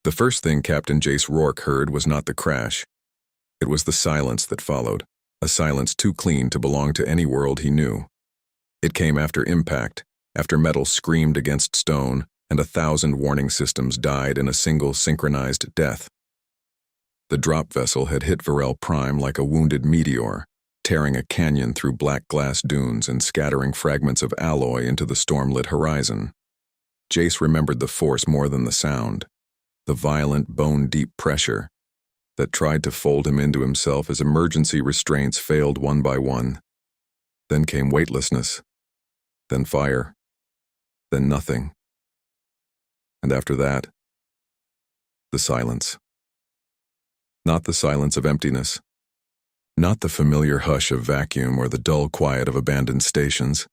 The first thing Captain Jace Rourke heard was not the crash. It was the silence that followed, a silence too clean to belong to any world he knew. It came after impact, after metal screamed against stone, and 1,000 warning systems died in a single synchronized death. The drop vessel had hit Virell Prime like a wounded meteor, tearing a canyon through black glass dunes and scattering fragments of alloy into the storm-lit horizon. Jace remembered the force more than the sound, the violent, bone-deep pressure that tried to fold him into himself as emergency restraints failed one by one. Then came weightlessness, then fire, then nothing. And after that, the silence. Not the silence of emptiness, not the familiar hush of vacuum or the dull quiet of abandoned stations.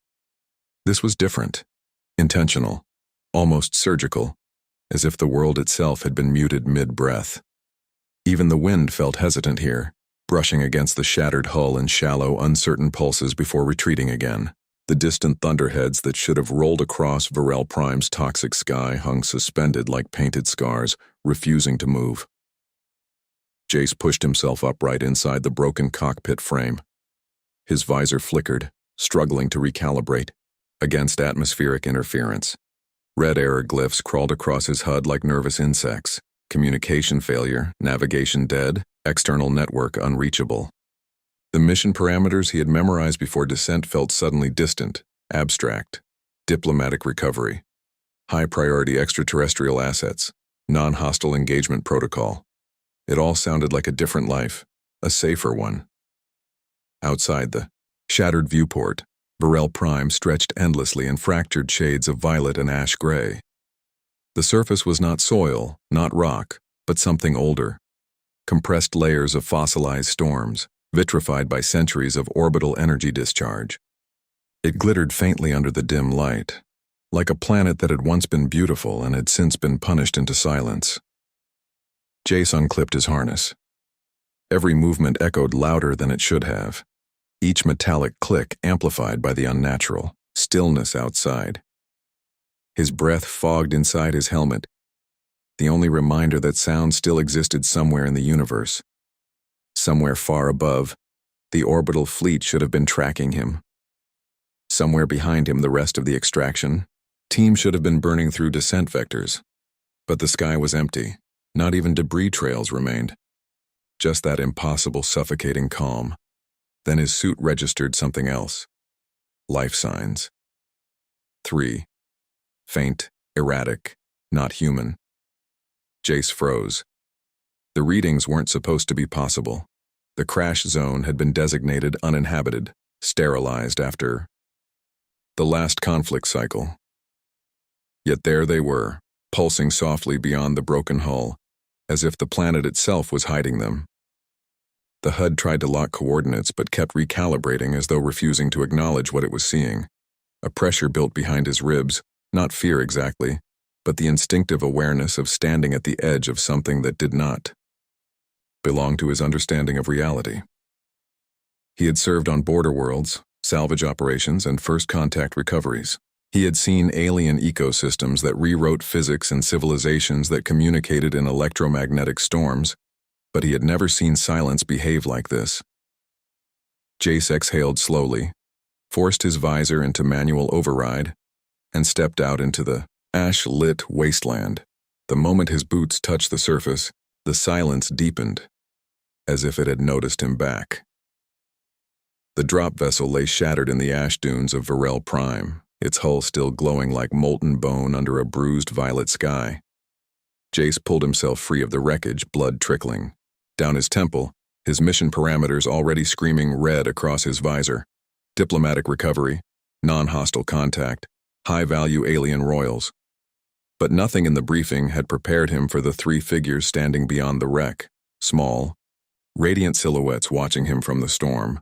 This was different, intentional, almost surgical, as if the world itself had been muted mid-breath. Even the wind felt hesitant here, brushing against the shattered hull in shallow, uncertain pulses before retreating again. The distant thunderheads that should have rolled across Virell Prime's toxic sky hung suspended like painted scars, refusing to move. Jace pushed himself upright inside the broken cockpit frame. His visor flickered, struggling to recalibrate, against atmospheric interference. Red error glyphs crawled across his HUD like nervous insects. Communication failure, navigation dead, external network unreachable. The mission parameters he had memorized before descent felt suddenly distant, abstract. Diplomatic recovery. High-priority extraterrestrial assets. Non-hostile engagement protocol. It all sounded like a different life, a safer one. Outside the shattered viewport, Virell Prime stretched endlessly in fractured shades of violet and ash gray. The surface was not soil, not rock, but something older. Compressed layers of fossilized storms, vitrified by centuries of orbital energy discharge. It glittered faintly under the dim light, like a planet that had once been beautiful and had since been punished into silence. Jace unclipped his harness. Every movement echoed louder than it should have, each metallic click amplified by the unnatural stillness outside. His breath fogged inside his helmet, the only reminder that sound still existed somewhere in the universe. Somewhere far above, the orbital fleet should have been tracking him. Somewhere behind him, the rest of the extraction team should have been burning through descent vectors. But the sky was empty. Not even debris trails remained. Just that impossible, suffocating calm. Then his suit registered something else. Life signs. 3. Faint, erratic, not human. Jace froze. The readings weren't supposed to be possible. The crash zone had been designated uninhabited, sterilized after the last conflict cycle. Yet there they were, pulsing softly beyond the broken hull, as if the planet itself was hiding them. The HUD tried to lock coordinates but kept recalibrating as though refusing to acknowledge what it was seeing. A pressure built behind his ribs, not fear exactly, but the instinctive awareness of standing at the edge of something that did not belong to his understanding of reality. He had served on border worlds, salvage operations, and first contact recoveries. He had seen alien ecosystems that rewrote physics and civilizations that communicated in electromagnetic storms, but he had never seen silence behave like this. Jace exhaled slowly, forced his visor into manual override, and stepped out into the ash-lit wasteland. The moment his boots touched the surface, the silence deepened, as if it had noticed him back. The drop vessel lay shattered in the ash dunes of Virell Prime, its hull still glowing like molten bone under a bruised violet sky. Jace pulled himself free of the wreckage, blood trickling. Down his temple, his mission parameters already screaming red across his visor. Diplomatic recovery, non-hostile contact, high-value alien royals. But nothing in the briefing had prepared him for the 3 figures standing beyond the wreck, small, radiant silhouettes watching him from the storm.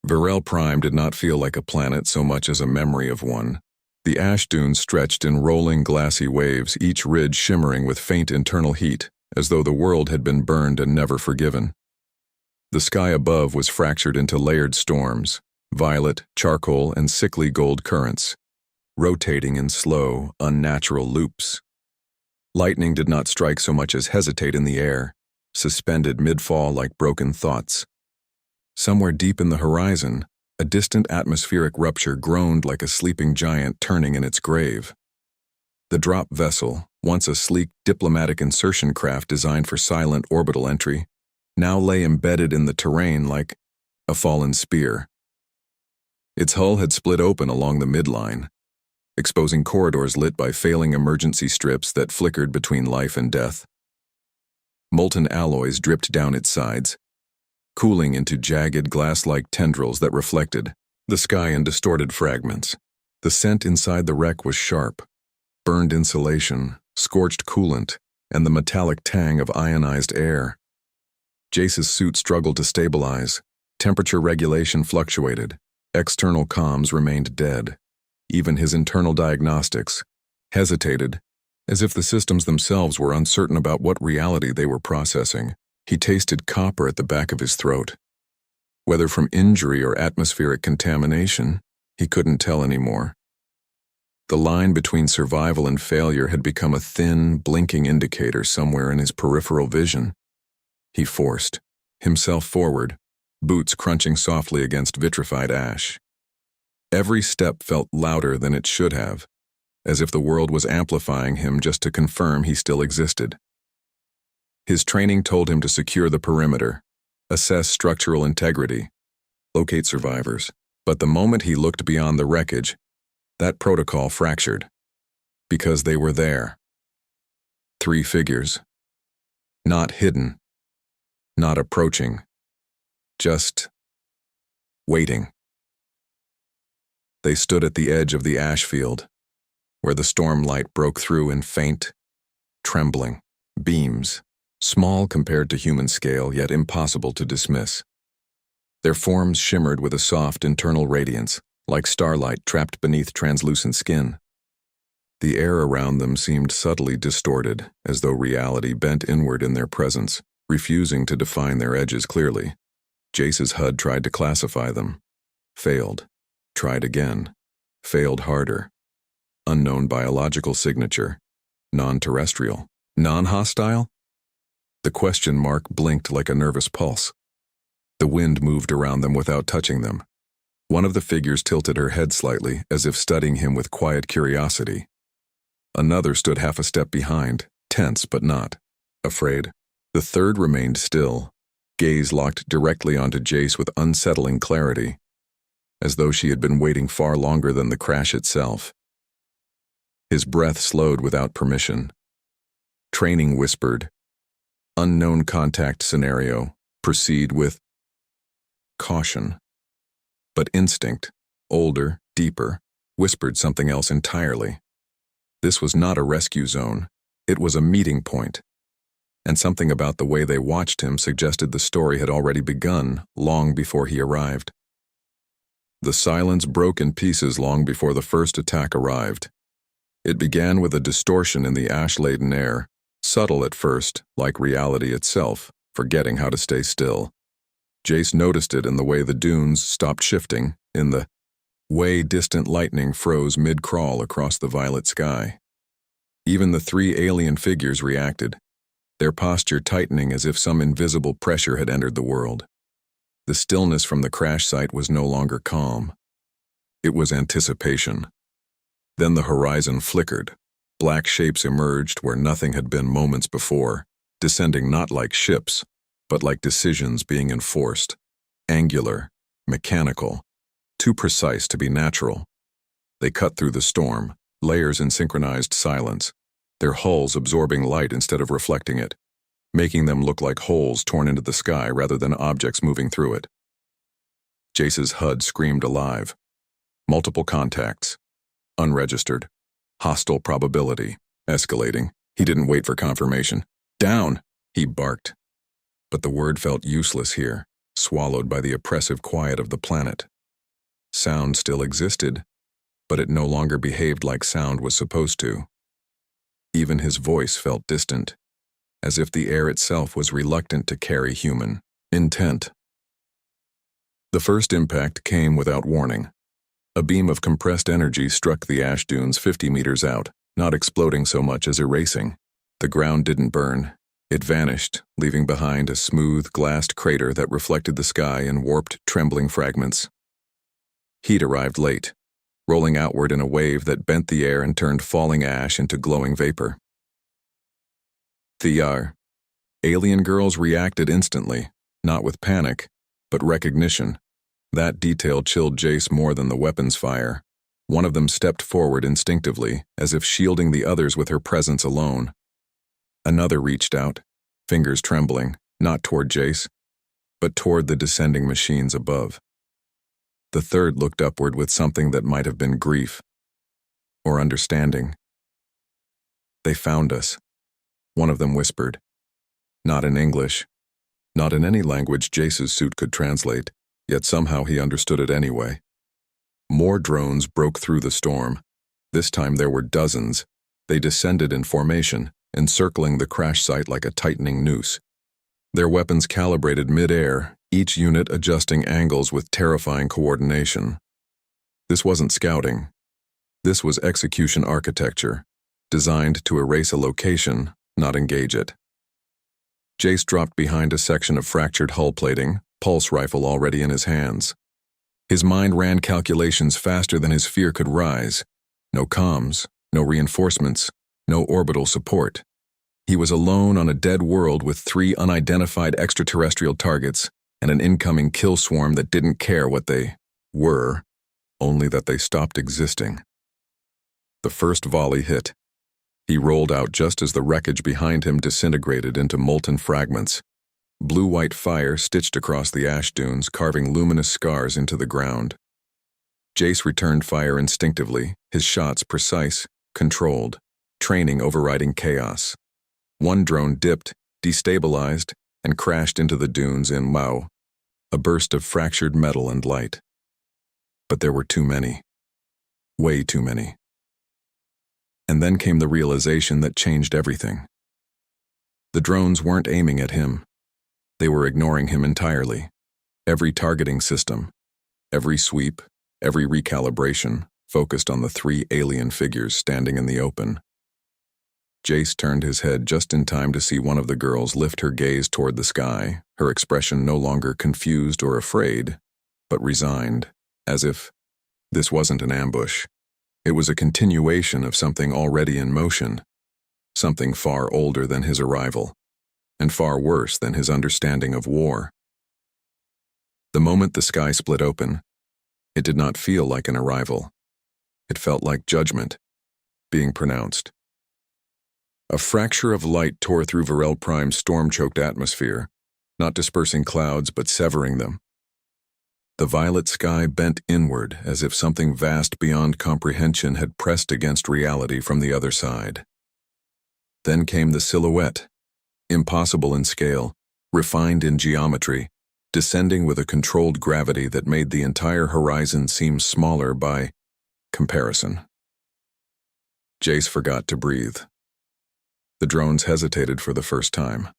Virell Prime did not feel like a planet so much as a memory of one. The ash dunes stretched in rolling glassy waves, each ridge shimmering with faint internal heat, as though the world had been burned and never forgiven. The sky above was fractured into layered storms, violet, charcoal, and sickly gold currents, rotating in slow, unnatural loops. Lightning did not strike so much as hesitate in the air, suspended mid-fall like broken thoughts. Somewhere deep in the horizon, a distant atmospheric rupture groaned like a sleeping giant turning in its grave. The drop vessel, once a sleek diplomatic insertion craft designed for silent orbital entry, now lay embedded in the terrain like a fallen spear. Its hull had split open along the midline, exposing corridors lit by failing emergency strips that flickered between life and death. Molten alloys dripped down its sides, cooling into jagged glass-like tendrils that reflected the sky in distorted fragments. The scent inside the wreck was sharp, burned insulation, scorched coolant, and the metallic tang of ionized air. Jace's suit struggled to stabilize. Temperature regulation fluctuated. External comms remained dead. Even his internal diagnostics hesitated, as if the systems themselves were uncertain about what reality they were processing. He tasted copper at the back of his throat. Whether from injury or atmospheric contamination, he couldn't tell anymore. The line between survival and failure had become a thin, blinking indicator somewhere in his peripheral vision. He forced himself forward, boots crunching softly against vitrified ash. Every step felt louder than it should have, as if the world was amplifying him just to confirm he still existed. His training told him to secure the perimeter, assess structural integrity, locate survivors. But the moment he looked beyond the wreckage, that protocol fractured. Because they were there. 3 figures. Not hidden. Not approaching. Just waiting. They stood at the edge of the ash field, where the storm light broke through in faint, trembling beams, small compared to human scale, yet impossible to dismiss. Their forms shimmered with a soft internal radiance, like starlight trapped beneath translucent skin. The air around them seemed subtly distorted, as though reality bent inward in their presence, refusing to define their edges clearly. Jace's HUD tried to classify them. Failed. Tried again. Failed harder. Unknown biological signature. Non-terrestrial. Non-hostile? The question mark blinked like a nervous pulse. The wind moved around them without touching them. One of the figures tilted her head slightly, as if studying him with quiet curiosity. Another stood half a step behind, tense but not afraid. The third remained still, gaze locked directly onto Jace with unsettling clarity, as though she had been waiting far longer than the crash itself. His breath slowed without permission. Training whispered, "Unknown contact scenario. Proceed with caution." But instinct, older, deeper, whispered something else entirely. This was not a rescue zone. It was a meeting point. And something about the way they watched him suggested the story had already begun long before he arrived. The silence broke in pieces long before the first attack arrived. It began with a distortion in the ash-laden air, subtle at first, like reality itself, forgetting how to stay still. Jace noticed it in the way the dunes stopped shifting, in the way distant lightning froze mid-crawl across the violet sky. Even the 3 alien figures reacted, their posture tightening as if some invisible pressure had entered the world. The stillness from the crash site was no longer calm. It was anticipation. Then the horizon flickered. Black shapes emerged where nothing had been moments before, descending not like ships, but like decisions being enforced. Angular, mechanical, too precise to be natural. They cut through the storm, layers in synchronized silence, their hulls absorbing light instead of reflecting it, making them look like holes torn into the sky rather than objects moving through it. Jace's HUD screamed alive. Multiple contacts. Unregistered. Hostile probability. Escalating. He didn't wait for confirmation. "Down!" he barked. But the word felt useless here, swallowed by the oppressive quiet of the planet. Sound still existed, but it no longer behaved like sound was supposed to. Even his voice felt distant, as if the air itself was reluctant to carry human intent. The first impact came without warning. A beam of compressed energy struck the ash dunes 50 meters out, not exploding so much as erasing. The ground didn't burn. It vanished, leaving behind a smooth, glassed crater that reflected the sky in warped, trembling fragments. Heat arrived late, rolling outward in a wave that bent the air and turned falling ash into glowing vapor. The alien girls reacted instantly, not with panic, but recognition. That detail chilled Jace more than the weapon's fire. One of them stepped forward instinctively, as if shielding the others with her presence alone. Another reached out, fingers trembling, not toward Jace, but toward the descending machines above. The third looked upward with something that might have been grief or understanding. "They found us," one of them whispered. Not in English, not in any language Jace's suit could translate, yet somehow he understood it anyway. More drones broke through the storm. This time there were dozens. They descended in formation, encircling the crash site like a tightening noose. Their weapons calibrated mid-air, each unit adjusting angles with terrifying coordination. This wasn't scouting. This was execution architecture, designed to erase a location, not engage it. Jace dropped behind a section of fractured hull plating, pulse rifle already in his hands. His mind ran calculations faster than his fear could rise. No comms, no reinforcements, no orbital support. He was alone on a dead world with 3 unidentified extraterrestrial targets and an incoming kill swarm that didn't care what they were, only that they stopped existing. The first volley hit. He rolled out just as the wreckage behind him disintegrated into molten fragments. Blue-white fire stitched across the ash dunes, carving luminous scars into the ground. Jace returned fire instinctively, his shots precise, controlled, training overriding chaos. One drone dipped, destabilized, and crashed into the dunes in Mao, a burst of fractured metal and light. But there were too many. Way too many. And then came the realization that changed everything. The drones weren't aiming at him. They were ignoring him entirely. Every targeting system, every sweep, every recalibration focused on the 3 alien figures standing in the open. Jace turned his head just in time to see one of the girls lift her gaze toward the sky, her expression no longer confused or afraid, but resigned, as if this wasn't an ambush. It was a continuation of something already in motion, something far older than his arrival, and far worse than his understanding of war. The moment the sky split open, it did not feel like an arrival. It felt like judgment being pronounced. A fracture of light tore through Virell Prime's storm-choked atmosphere, not dispersing clouds but severing them. The violet sky bent inward as if something vast beyond comprehension had pressed against reality from the other side. Then came the silhouette, impossible in scale, refined in geometry, descending with a controlled gravity that made the entire horizon seem smaller by comparison. Jace forgot to breathe. The drones hesitated for the first time.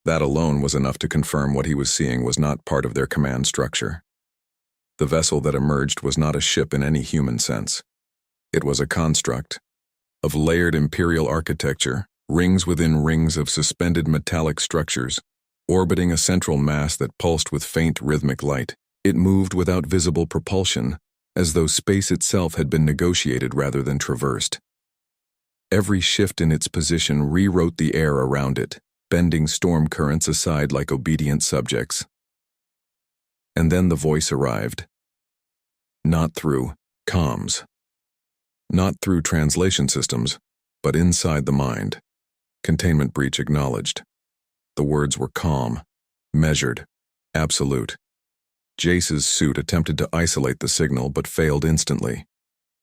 That alone was enough to confirm what he was seeing was not part of their command structure. The vessel that emerged was not a ship in any human sense. It was a construct of layered imperial architecture, rings within rings of suspended metallic structures, orbiting a central mass that pulsed with faint rhythmic light. It moved without visible propulsion, as though space itself had been negotiated rather than traversed. Every shift in its position rewrote the air around it, bending storm currents aside like obedient subjects. And then the voice arrived. Not through comms. Not through translation systems, but inside the mind. Containment breach acknowledged. The words were calm, measured, absolute. Jace's suit attempted to isolate the signal but failed instantly.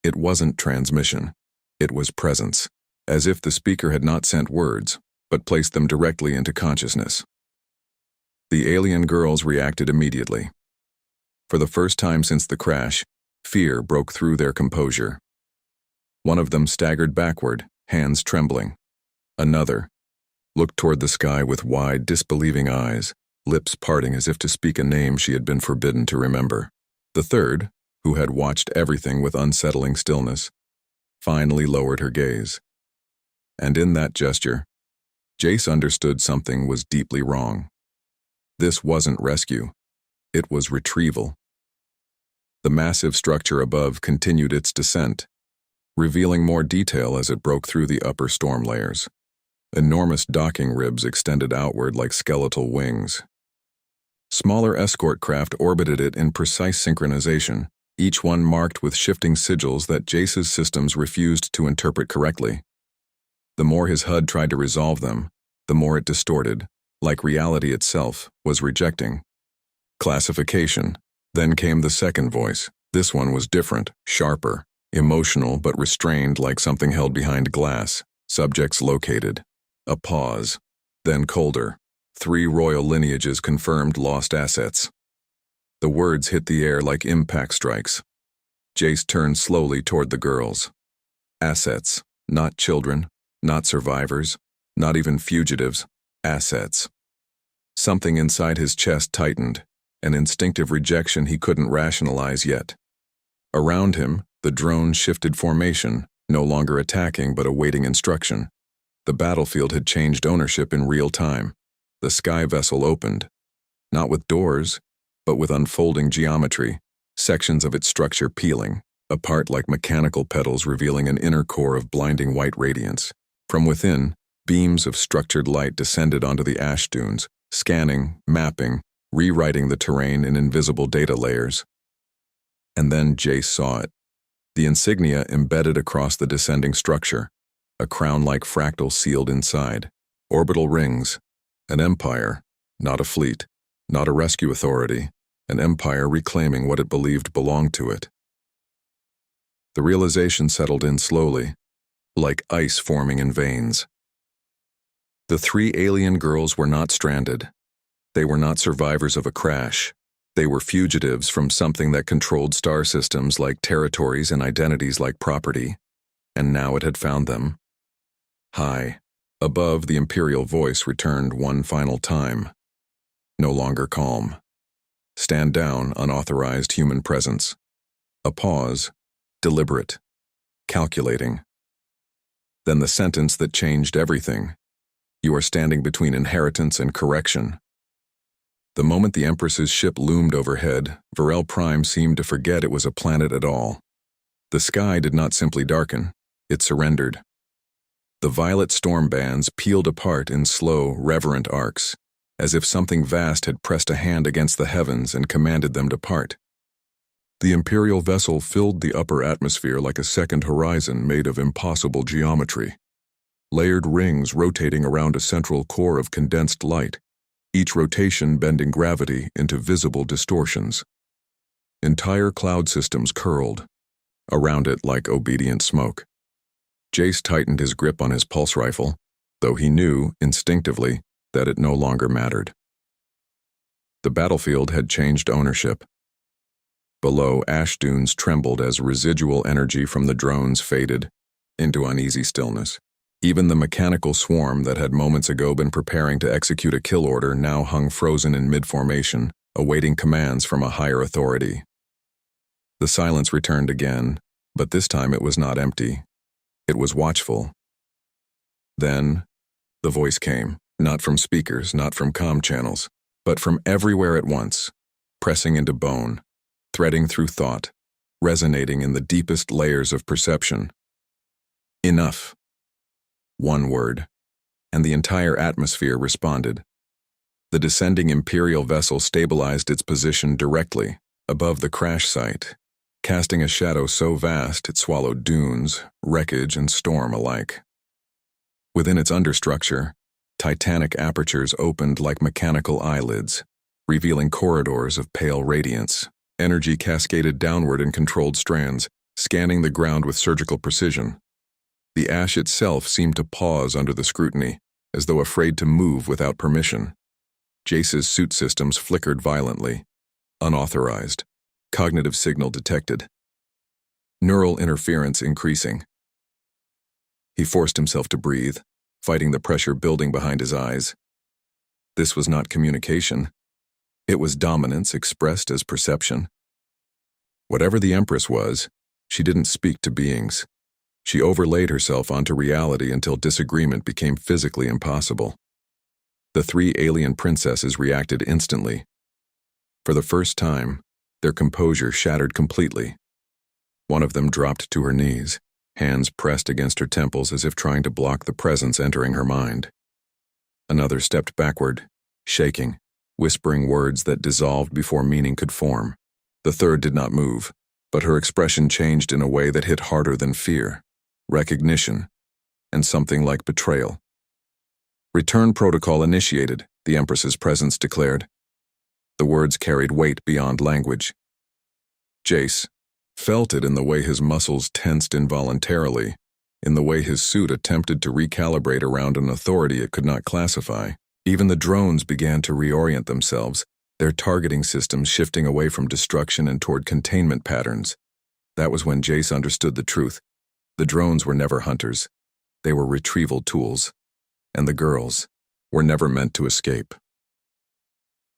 It wasn't transmission. It was presence, as if the speaker had not sent words, but placed them directly into consciousness. The alien girls reacted immediately. For the first time since the crash, fear broke through their composure. One of them staggered backward, hands trembling. Another looked toward the sky with wide, disbelieving eyes, lips parting as if to speak a name she had been forbidden to remember. The third, who had watched everything with unsettling stillness, finally lowered her gaze. And in that gesture, Jace understood something was deeply wrong. This wasn't rescue. It was retrieval. The massive structure above continued its descent, revealing more detail as it broke through the upper storm layers. Enormous docking ribs extended outward like skeletal wings. Smaller escort craft orbited it in precise synchronization, each one marked with shifting sigils that Jace's systems refused to interpret correctly. The more his HUD tried to resolve them, the more it distorted, like reality itself was rejecting. Classification. Then came the second voice. This one was different, sharper, emotional but restrained like something held behind glass. Subjects located. A pause. Then colder. 3 royal lineages confirmed lost assets. The words hit the air like impact strikes. Jace turned slowly toward the girls. Assets. Not children. Not survivors. Not even fugitives. Assets. Something inside his chest tightened, an instinctive rejection he couldn't rationalize yet. Around him, the drone shifted formation, no longer attacking but awaiting instruction. The battlefield had changed ownership in real time. The sky vessel opened, not with doors, but with unfolding geometry, sections of its structure peeling, apart like mechanical petals revealing an inner core of blinding white radiance. From within, beams of structured light descended onto the ash dunes, scanning, mapping, rewriting the terrain in invisible data layers. And then Jace saw it. The insignia embedded across the descending structure, a crown-like fractal sealed inside. Orbital rings. An empire, not a fleet, not a rescue authority, an empire reclaiming what it believed belonged to it. The realization settled in slowly, like ice forming in veins. The 3 alien girls were not stranded. They were not survivors of a crash. They were fugitives from something that controlled star systems like territories and identities like property, and now it had found them. High. Above, the imperial voice returned one final time. No longer calm. Stand down, unauthorized human presence. A pause, deliberate, calculating. Then the sentence that changed everything. You are standing between inheritance and correction. The moment the Empress's ship loomed overhead, Virell Prime seemed to forget it was a planet at all. The sky did not simply darken, it surrendered. The violet storm bands peeled apart in slow, reverent arcs, as if something vast had pressed a hand against the heavens and commanded them to part. The Imperial vessel filled the upper atmosphere like a second horizon made of impossible geometry. Layered rings rotating around a central core of condensed light, each rotation bending gravity into visible distortions. Entire cloud systems curled, around it like obedient smoke. Jace tightened his grip on his pulse rifle, though he knew, instinctively, that it no longer mattered. The battlefield had changed ownership. Below, ash dunes trembled as residual energy from the drones faded into uneasy stillness. Even the mechanical swarm that had moments ago been preparing to execute a kill order now hung frozen in mid-formation, awaiting commands from a higher authority. The silence returned again, but this time it was not empty. It was watchful. Then, the voice came, not from speakers, not from comm channels, but from everywhere at once, pressing into bone, threading through thought, resonating in the deepest layers of perception. Enough. One word, and the entire atmosphere responded. The descending Imperial vessel stabilized its position directly above the crash site, casting a shadow so vast it swallowed dunes, wreckage, and storm alike. Within its understructure, titanic apertures opened like mechanical eyelids, revealing corridors of pale radiance. Energy cascaded downward in controlled strands, scanning the ground with surgical precision. The ash itself seemed to pause under the scrutiny, as though afraid to move without permission. Jace's suit systems flickered violently. Unauthorized. Cognitive signal detected. Neural interference increasing. He forced himself to breathe, fighting the pressure building behind his eyes. This was not communication. It was dominance expressed as perception. Whatever the Empress was, she didn't speak to beings. She overlaid herself onto reality until disagreement became physically impossible. The three alien princesses reacted instantly. For the first time, their composure shattered completely. One of them dropped to her knees, hands pressed against her temples as if trying to block the presence entering her mind. Another stepped backward, shaking, whispering words that dissolved before meaning could form. The third did not move, but her expression changed in a way that hit harder than fear, recognition, and something like betrayal. "Return protocol initiated," the Empress's presence declared. The words carried weight beyond language. Jace felt it in the way his muscles tensed involuntarily, in the way his suit attempted to recalibrate around an authority it could not classify. Even the drones began to reorient themselves, their targeting systems shifting away from destruction and toward containment patterns. That was when Jace understood the truth. The drones were never hunters. They were retrieval tools. And the girls were never meant to escape.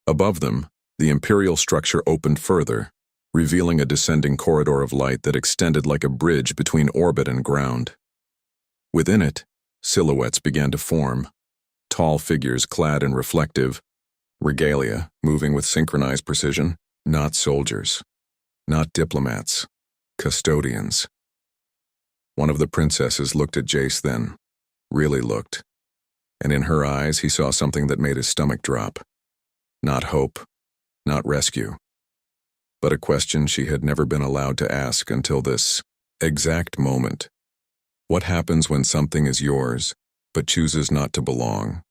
Above them, the Imperial structure opened further, revealing a descending corridor of light that extended like a bridge between orbit and ground. Within it, silhouettes began to form, tall figures clad in reflective regalia, moving with synchronized precision, not soldiers, not diplomats, custodians. One of the princesses looked at Jace then, really looked, and in her eyes he saw something that made his stomach drop. Not hope, not rescue, but a question she had never been allowed to ask until this exact moment. What happens when something is yours, but chooses not to belong?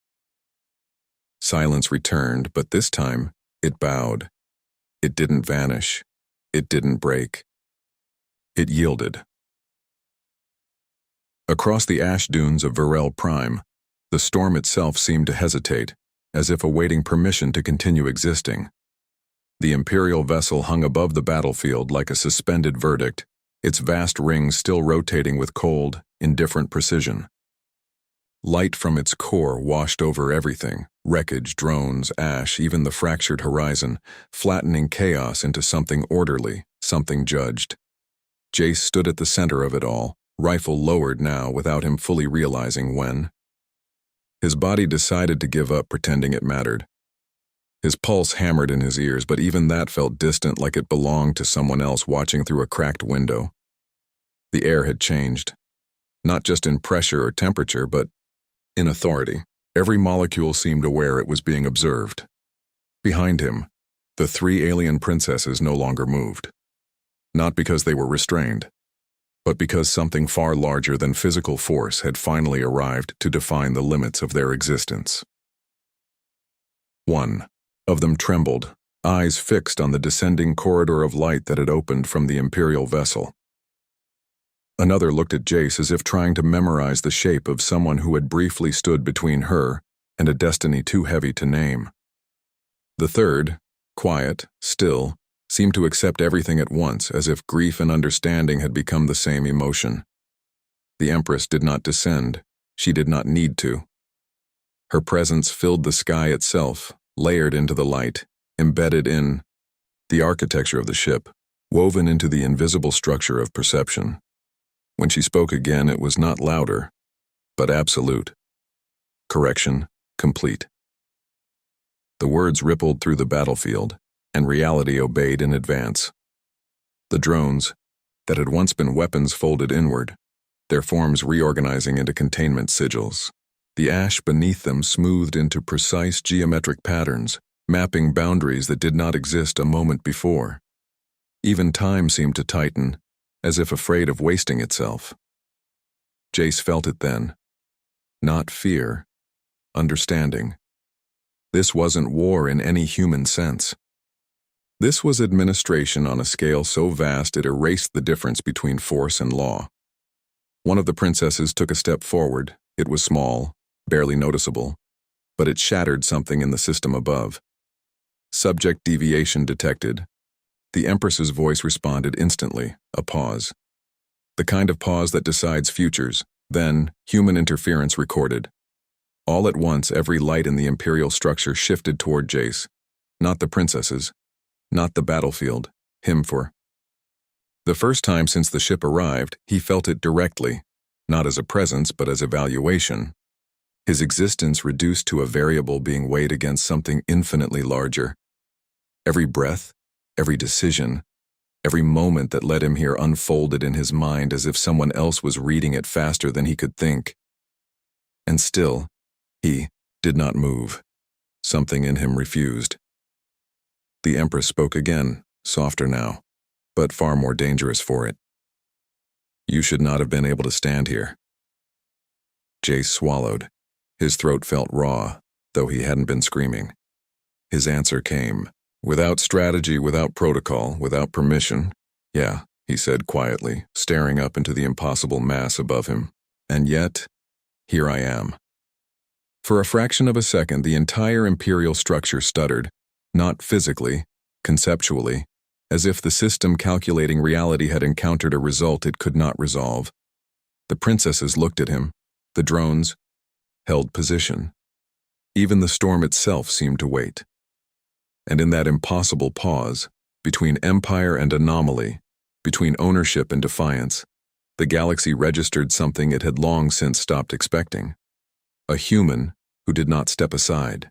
Silence returned, but this time, it bowed. It didn't vanish. It didn't break. It yielded. Across the ash dunes of Virell Prime, the storm itself seemed to hesitate, as if awaiting permission to continue existing. The Imperial vessel hung above the battlefield like a suspended verdict, its vast rings still rotating with cold, indifferent precision. Light from its core washed over everything, wreckage, drones, ash, even the fractured horizon, flattening chaos into something orderly, something judged. Jace stood at the center of it all, rifle lowered now without him fully realizing when. His body decided to give up pretending it mattered. His pulse hammered in his ears, but even that felt distant, like it belonged to someone else watching through a cracked window. The air had changed, not just in pressure or temperature, but in authority. Every molecule seemed aware it was being observed. Behind him, the three alien princesses no longer moved. Not because they were restrained, but because something far larger than physical force had finally arrived to define the limits of their existence. One of them trembled, eyes fixed on the descending corridor of light that had opened from the Imperial vessel. Another looked at Jace as if trying to memorize the shape of someone who had briefly stood between her and a destiny too heavy to name. The third, quiet, still, seemed to accept everything at once, as if grief and understanding had become the same emotion. The Empress did not descend. She did not need to. Her presence filled the sky itself, layered into the light, embedded in the architecture of the ship, woven into the invisible structure of perception. When she spoke again, it was not louder, but absolute. Correction, complete. The words rippled through the battlefield, and reality obeyed in advance. The drones, that had once been weapons, folded inward, their forms reorganizing into containment sigils. The ash beneath them smoothed into precise geometric patterns, mapping boundaries that did not exist a moment before. Even time seemed to tighten, as if afraid of wasting itself. Jace felt it then. Not fear, understanding. This wasn't war in any human sense. This was administration on a scale so vast it erased the difference between force and law. One of the princesses took a step forward. It was small, barely noticeable, but it shattered something in the system above. Subject deviation detected. The Empress's voice responded instantly, a pause. The kind of pause that decides futures, then human interference recorded. All at once, every light in the Imperial structure shifted toward Jace. Not the princesses, not the battlefield, him for. The first time since the ship arrived, he felt it directly, not as a presence but as evaluation. His existence reduced to a variable being weighed against something infinitely larger. Every breath, every decision, every moment that led him here unfolded in his mind as if someone else was reading it faster than he could think. And still, he did not move. Something in him refused. The Empress spoke again, softer now, but far more dangerous for it. You should not have been able to stand here. Jace swallowed. His throat felt raw, though he hadn't been screaming. His answer came. Without strategy, without protocol, without permission. Yeah, he said quietly, staring up into the impossible mass above him. And yet, here I am. For a fraction of a second, the entire Imperial structure stuttered, not physically, conceptually, as if the system calculating reality had encountered a result it could not resolve. The princesses looked at him. The drones held position. Even the storm itself seemed to wait. And in that impossible pause, between empire and anomaly, between ownership and defiance, the galaxy registered something it had long since stopped expecting. A human who did not step aside.